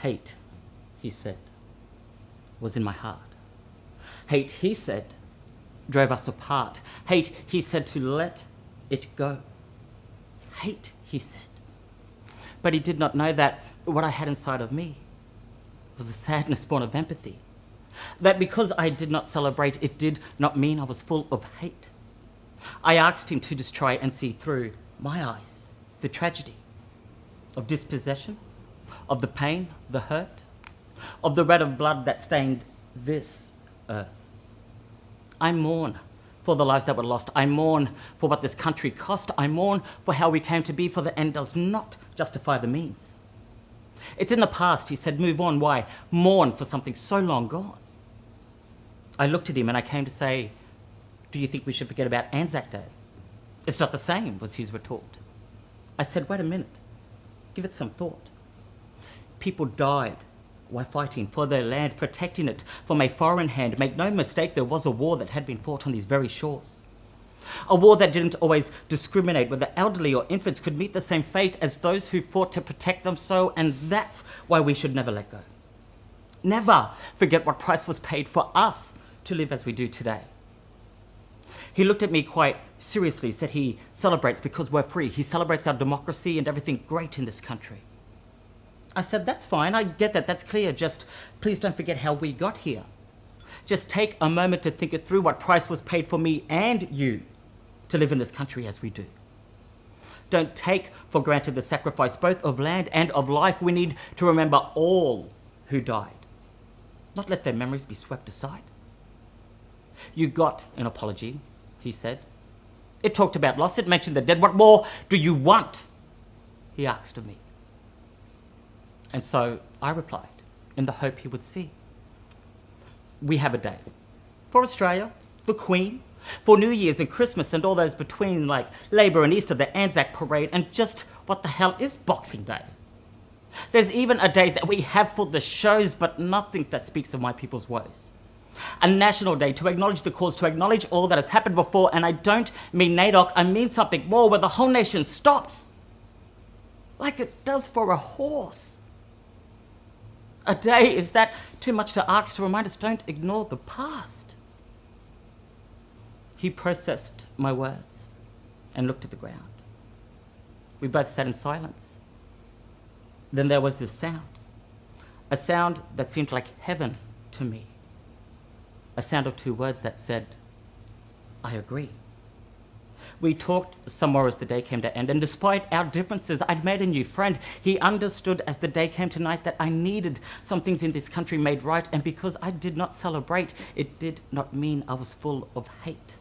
Hate, he said, was in my heart. Hate, he said, drove us apart. Hate, he said, to let it go. Hate, he said. But he did not know that what I had inside of me was a sadness born of empathy. That because I did not celebrate, it did not mean I was full of hate. I asked him to just try and see through my eyes the tragedy of dispossession, of the pain, the hurt, of the red of blood that stained this earth. I mourn for the lives that were lost. I mourn for what this country cost. I mourn for how we came to be, for the end does not justify the means. It's in the past, he said, move on. Why? Mourn for something so long gone. I looked at him and I came to say, do you think we should forget about Anzac Day? It's not the same, was his retort. I said, wait a minute, give it some thought. People died while fighting for their land, protecting it from a foreign hand. Make no mistake, there was a war that had been fought on these very shores. A war that didn't always discriminate whether elderly or infants could meet the same fate as those who fought to protect them so, and that's why we should never let go. Never forget what price was paid for us to live as we do today. He looked at me quite seriously, said he celebrates because we're free. He celebrates our democracy and everything great in this country. I said, that's fine, I get that, that's clear. Just please don't forget how we got here. Just take a moment to think it through, what price was paid for me and you to live in this country as we do. Don't take for granted the sacrifice both of land and of life. We need to remember all who died, not let their memories be swept aside. You got an apology, he said. It talked about loss, it mentioned the dead. What more do you want? He asked of me. And so I replied, in the hope he would see. We have a day for Australia, the Queen, for New Year's and Christmas and all those between, like Labour and Easter, the Anzac Parade, and just what the hell is Boxing Day? There's even a day that we have for the shows, but nothing that speaks of my people's woes. A national day to acknowledge the cause, to acknowledge all that has happened before, and I don't mean NAIDOC, I mean something more, where the whole nation stops, like it does for a horse. A day, is that too much to ask, to remind us don't ignore the past? He processed my words and looked at the ground. We both sat in silence. Then there was this sound, a sound that seemed like heaven to me, a sound of two words that said, I agree. We talked some more as the day came to end, and despite our differences, I'd made a new friend. He understood as the day came tonight that I needed some things in this country made right, and because I did not celebrate, it did not mean I was full of hate.